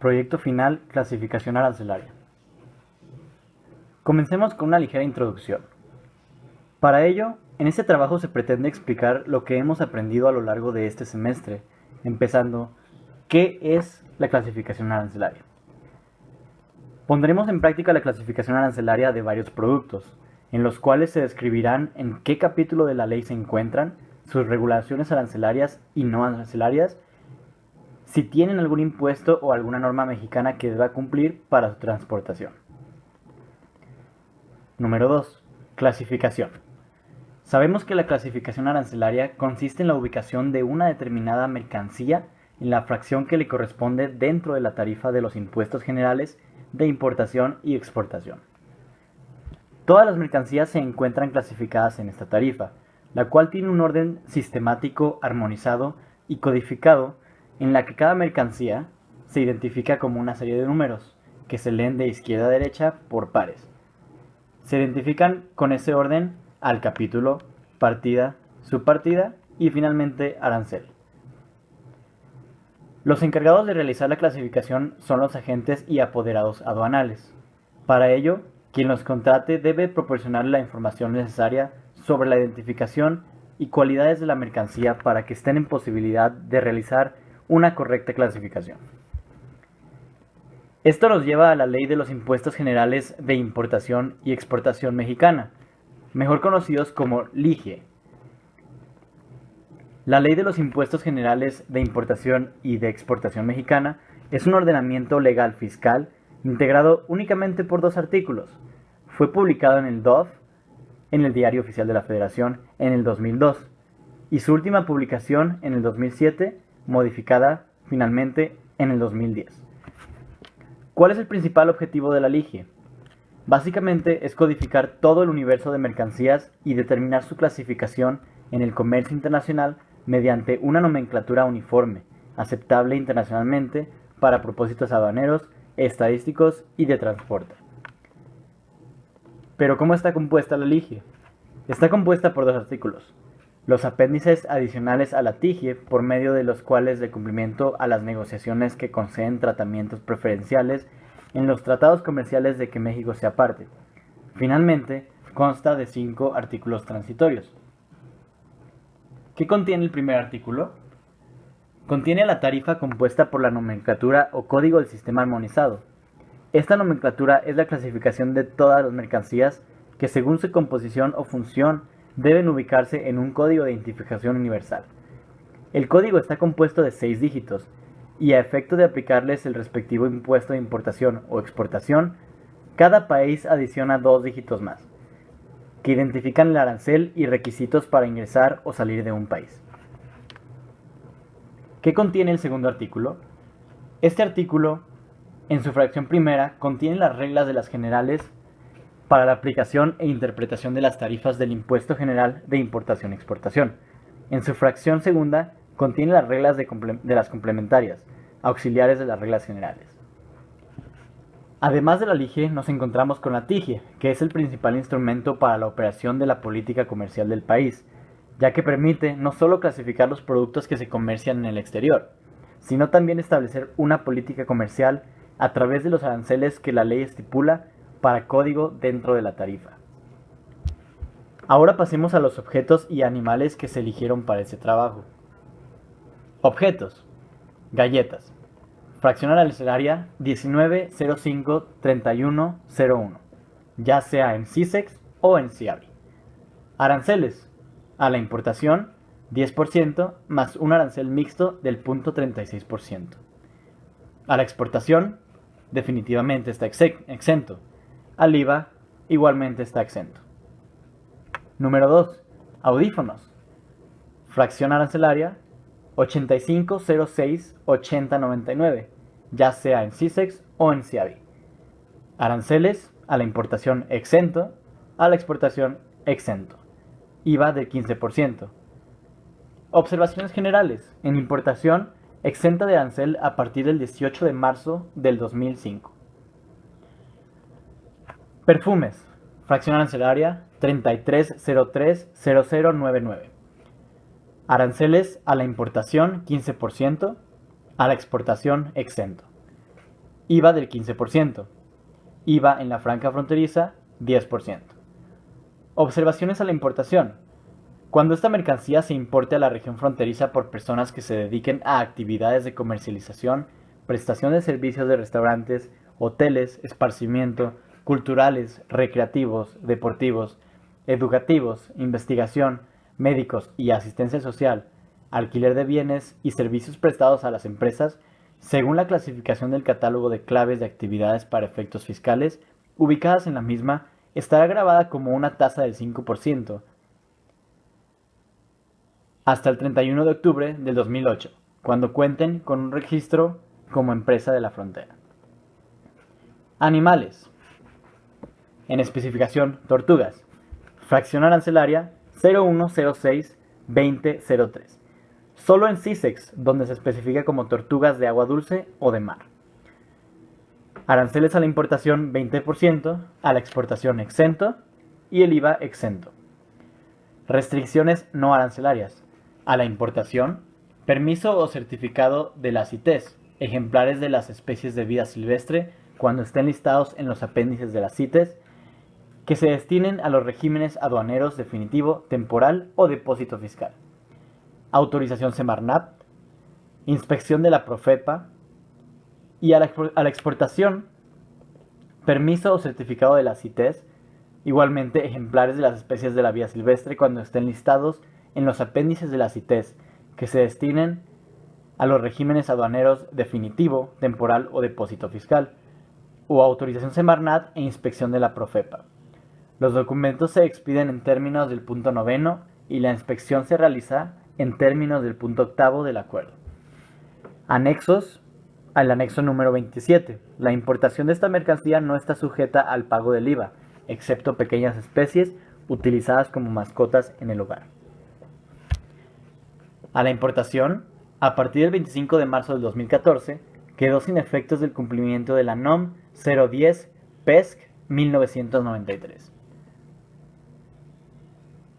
Proyecto final, clasificación arancelaria. Comencemos con una ligera introducción. Para ello, en este trabajo se pretende explicar lo que hemos aprendido a lo largo de este semestre, empezando, ¿qué es la clasificación arancelaria? Pondremos en práctica la clasificación arancelaria de varios productos, en los cuales se describirán en qué capítulo de la ley se encuentran, sus regulaciones arancelarias y no arancelarias, si tienen algún impuesto o alguna norma mexicana que deba cumplir para su transportación. Número 2. Clasificación. Sabemos que la clasificación arancelaria consiste en la ubicación de una determinada mercancía en la fracción que le corresponde dentro de la tarifa de los impuestos generales de importación y exportación. Todas las mercancías se encuentran clasificadas en esta tarifa, la cual tiene un orden sistemático, armonizado y codificado en la que cada mercancía se identifica como una serie de números que se leen de izquierda a derecha por pares. Se identifican con ese orden al capítulo, partida, subpartida y finalmente arancel. Los encargados de realizar la clasificación son los agentes y apoderados aduanales. Para ello, quien los contrate debe proporcionar la información necesaria sobre la identificación y cualidades de la mercancía para que estén en posibilidad de realizar una correcta clasificación. Esto nos lleva a la Ley de los Impuestos Generales de Importación y Exportación Mexicana, mejor conocidos como LIGE. La Ley de los Impuestos Generales de Importación y de Exportación Mexicana es un ordenamiento legal fiscal integrado únicamente por 2 artículos. Fue publicado en el DOF, en el Diario Oficial de la Federación, en el 2002, y su última publicación en el 2007, modificada finalmente en el 2010. ¿Cuál es el principal objetivo de la LIGE? Básicamente es codificar todo el universo de mercancías y determinar su clasificación en el comercio internacional mediante una nomenclatura uniforme, aceptable internacionalmente para propósitos aduaneros, estadísticos y de transporte. Pero ¿cómo está compuesta la LIGE? Está compuesta por 2 artículos. Los apéndices adicionales a la TIGIE, por medio de los cuales de cumplimiento a las negociaciones que conceden tratamientos preferenciales en los tratados comerciales de que México sea parte. Finalmente, consta de 5 artículos transitorios. ¿Qué contiene el primer artículo? Contiene la tarifa compuesta por la nomenclatura o código del sistema armonizado. Esta nomenclatura es la clasificación de todas las mercancías que, según su composición o función, deben ubicarse en un código de identificación universal. El código está compuesto de 6 dígitos y a efecto de aplicarles el respectivo impuesto de importación o exportación, cada país adiciona 2 dígitos más, que identifican el arancel y requisitos para ingresar o salir de un país. ¿Qué contiene el segundo artículo? Este artículo, en su fracción primera, contiene las reglas de las generales para la aplicación e interpretación de las tarifas del Impuesto General de Importación y Exportación. En su fracción segunda, contiene las reglas de las complementarias, auxiliares de las reglas generales. Además de la LIGE, nos encontramos con la TIGIE, que es el principal instrumento para la operación de la política comercial del país, ya que permite no solo clasificar los productos que se comercian en el exterior, sino también establecer una política comercial a través de los aranceles que la ley estipula para código dentro de la tarifa. Ahora pasemos a los objetos y animales que se eligieron para ese trabajo. Objetos. Galletas. Fracción arancelaria 19053101, ya sea en CISEX o en CIABI. Aranceles. A la importación 10% más un arancel mixto del 0.36%. A la exportación definitivamente está exento. Al IVA igualmente está exento. Número 2. Audífonos. Fracción arancelaria 85068099, ya sea en CISEX o en CIABI. Aranceles a la importación exento, a la exportación exento. IVA del 15%. Observaciones generales. En importación, exenta de arancel a partir del 18 de marzo del 2005. Perfumes. Fracción arancelaria 33030099. Aranceles a la importación 15%, a la exportación exento. IVA del 15%, IVA en la franja fronteriza 10%. Observaciones a la importación. Cuando esta mercancía se importe a la región fronteriza por personas que se dediquen a actividades de comercialización, prestación de servicios de restaurantes, hoteles, esparcimiento, culturales, recreativos, deportivos, educativos, investigación, médicos y asistencia social, alquiler de bienes y servicios prestados a las empresas, según la clasificación del catálogo de claves de actividades para efectos fiscales, ubicadas en la misma, estará grabada como una tasa del 5% hasta el 31 de octubre del 2008, cuando cuenten con un registro como empresa de la frontera. Animales. En especificación, tortugas. Fracción arancelaria 0106-2003. Solo en CISEX, donde se especifica como tortugas de agua dulce o de mar. Aranceles a la importación 20%, a la exportación exento y el IVA exento. Restricciones no arancelarias. A la importación, permiso o certificado de la CITES, ejemplares de las especies de vida silvestre cuando estén listados en los apéndices de la CITES, que se destinen a los regímenes aduaneros definitivo, temporal o depósito fiscal. Autorización Semarnat, inspección de la Profepa y a la exportación, permiso o certificado de la CITES, igualmente ejemplares de las especies de la vida silvestre cuando estén listados en los apéndices de la CITES, que se destinen a los regímenes aduaneros definitivo, temporal o depósito fiscal, o autorización Semarnat e inspección de la Profepa. Los documentos se expiden en términos del punto 9 y la inspección se realiza en términos del punto 8 del acuerdo. Anexos al anexo número 27. La importación de esta mercancía no está sujeta al pago del IVA, excepto pequeñas especies utilizadas como mascotas en el hogar. A la importación, a partir del 25 de marzo del 2014, quedó sin efectos del cumplimiento de la NOM 010 PESC 1993.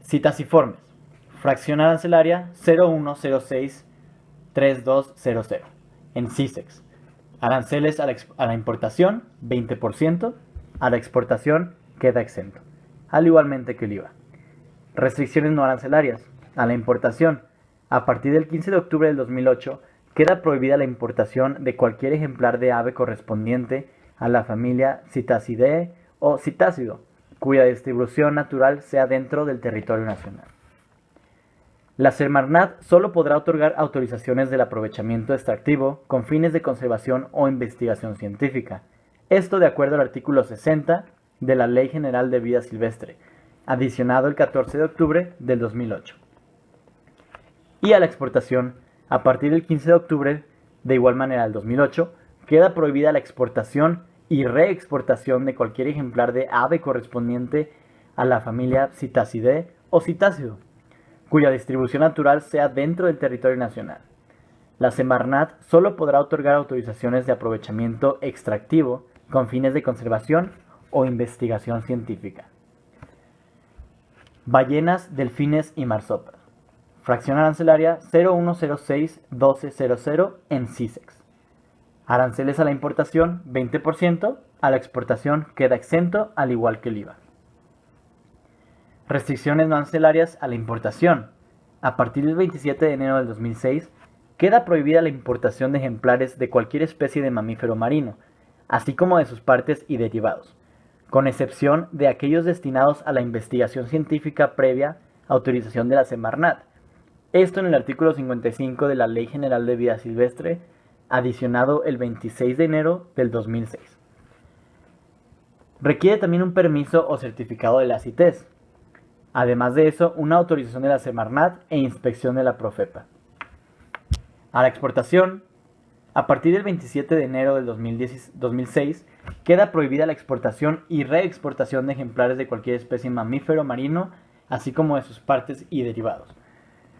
Citasiformes. Fracción arancelaria 0106-3200 en CISEX. Aranceles a la importación 20%, a la exportación queda exento, al igualmente que el IVA. Restricciones no arancelarias. A la importación, a partir del 15 de octubre del 2008, queda prohibida la importación de cualquier ejemplar de ave correspondiente a la familia Citacidae o Citácido, cuya distribución natural sea dentro del territorio nacional. La Semarnat solo podrá otorgar autorizaciones del aprovechamiento extractivo con fines de conservación o investigación científica. Esto de acuerdo al artículo 60 de la Ley General de Vida Silvestre, adicionado el 14 de octubre del 2008. Y a la exportación, a partir del 15 de octubre, de igual manera del 2008, queda prohibida la exportación y reexportación de cualquier ejemplar de ave correspondiente a la familia Citacidae o Citácido, cuya distribución natural sea dentro del territorio nacional. La Semarnat solo podrá otorgar autorizaciones de aprovechamiento extractivo con fines de conservación o investigación científica. Ballenas, delfines y marsopas. Fracción arancelaria 0106-1200 en CISEX. Aranceles a la importación 20%, a la exportación queda exento al igual que el IVA. Restricciones no arancelarias a la importación. A partir del 27 de enero del 2006, queda prohibida la importación de ejemplares de cualquier especie de mamífero marino, así como de sus partes y derivados, con excepción de aquellos destinados a la investigación científica previa autorización de la Semarnat. Esto en el artículo 55 de la Ley General de Vida Silvestre, adicionado el 26 de enero del 2006. Requiere también un permiso o certificado de la CITES. Además de eso, una autorización de la Semarnat e inspección de la Profepa. A la exportación, a partir del 27 de enero del 2006, queda prohibida la exportación y reexportación de ejemplares de cualquier especie mamífero marino, así como de sus partes y derivados,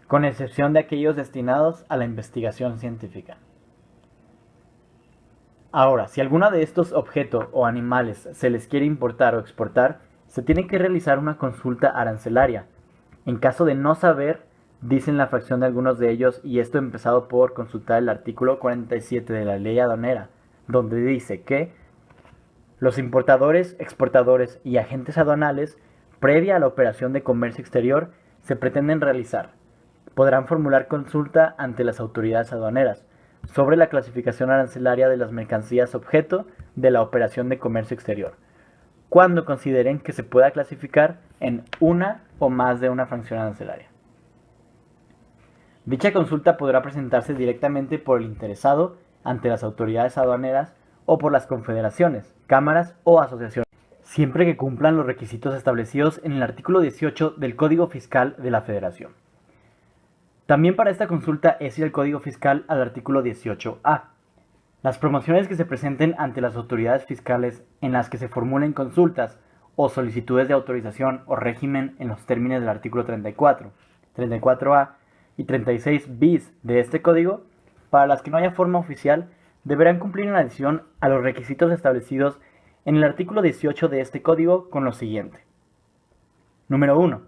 con excepción de aquellos destinados a la investigación científica. Ahora, si alguno de estos objetos o animales se les quiere importar o exportar, se tiene que realizar una consulta arancelaria. En caso de no saber, dicen la fracción de algunos de ellos, y esto empezado por consultar el artículo 47 de la Ley Aduanera, donde dice que los importadores, exportadores y agentes aduanales, previa a la operación de comercio exterior, se pretenden realizar. Podrán formular consulta ante las autoridades aduaneras sobre la clasificación arancelaria de las mercancías objeto de la operación de comercio exterior, cuando consideren que se pueda clasificar en una o más de una fracción arancelaria. Dicha consulta podrá presentarse directamente por el interesado ante las autoridades aduaneras o por las confederaciones, cámaras o asociaciones, siempre que cumplan los requisitos establecidos en el artículo 18 del Código Fiscal de la Federación. También para esta consulta es el Código Fiscal al artículo 18A. Las promociones que se presenten ante las autoridades fiscales en las que se formulen consultas o solicitudes de autorización o régimen en los términos del artículo 34, 34A y 36 bis de este código, para las que no haya forma oficial, deberán cumplir en adición a los requisitos establecidos en el artículo 18 de este código con lo siguiente. Número 1.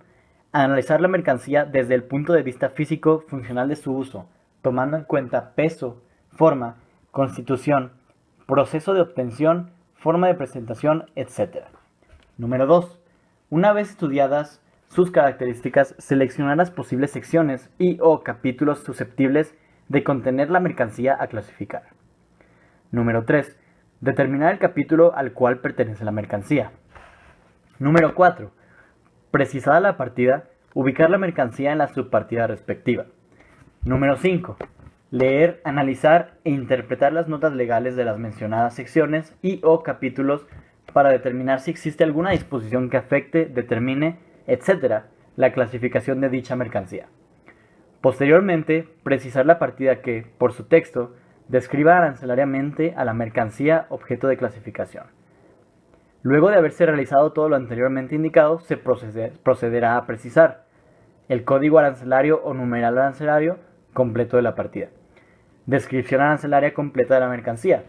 Analizar la mercancía desde el punto de vista físico funcional de su uso, tomando en cuenta peso, forma, constitución, proceso de obtención, forma de presentación, etc. Número 2. Una vez estudiadas sus características, seleccionar las posibles secciones y o capítulos susceptibles de contener la mercancía a clasificar. Número 3. Determinar el capítulo al cual pertenece la mercancía. Número 4. Precisada la partida, ubicar la mercancía en la subpartida respectiva. Número 5. Leer, analizar e interpretar las notas legales de las mencionadas secciones y o capítulos para determinar si existe alguna disposición que afecte, determine, etc. la clasificación de dicha mercancía. Posteriormente, precisar la partida que, por su texto, describa arancelariamente a la mercancía objeto de clasificación. Luego de haberse realizado todo lo anteriormente indicado, se procederá a precisar el código arancelario o numeral arancelario completo de la partida, descripción arancelaria completa de la mercancía,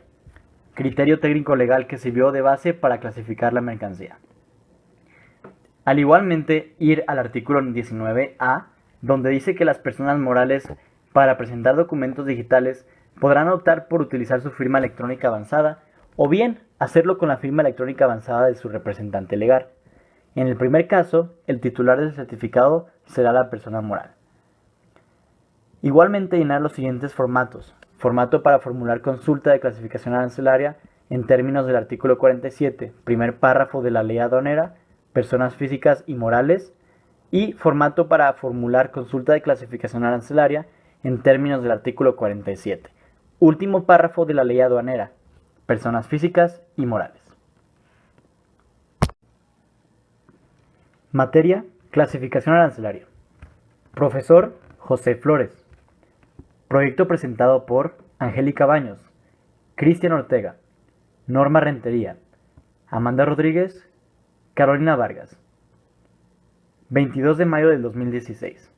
criterio técnico legal que sirvió de base para clasificar la mercancía. Al igualmente ir al artículo 19A, donde dice que las personas morales para presentar documentos digitales podrán optar por utilizar su firma electrónica avanzada o bien hacerlo con la firma electrónica avanzada de su representante legal. En el primer caso, el titular del certificado será la persona moral. Igualmente llenar los siguientes formatos. Formato para formular consulta de clasificación arancelaria en términos del artículo 47, primer párrafo de la ley aduanera, personas físicas y morales, y formato para formular consulta de clasificación arancelaria en términos del artículo 47, último párrafo de la ley aduanera, personas físicas y morales. Materia: clasificación arancelaria. Profesor José Flores. Proyecto presentado por Angélica Baños, Cristian Ortega, Norma Rentería, Amanda Rodríguez, Carolina Vargas. 22 de mayo del 2016.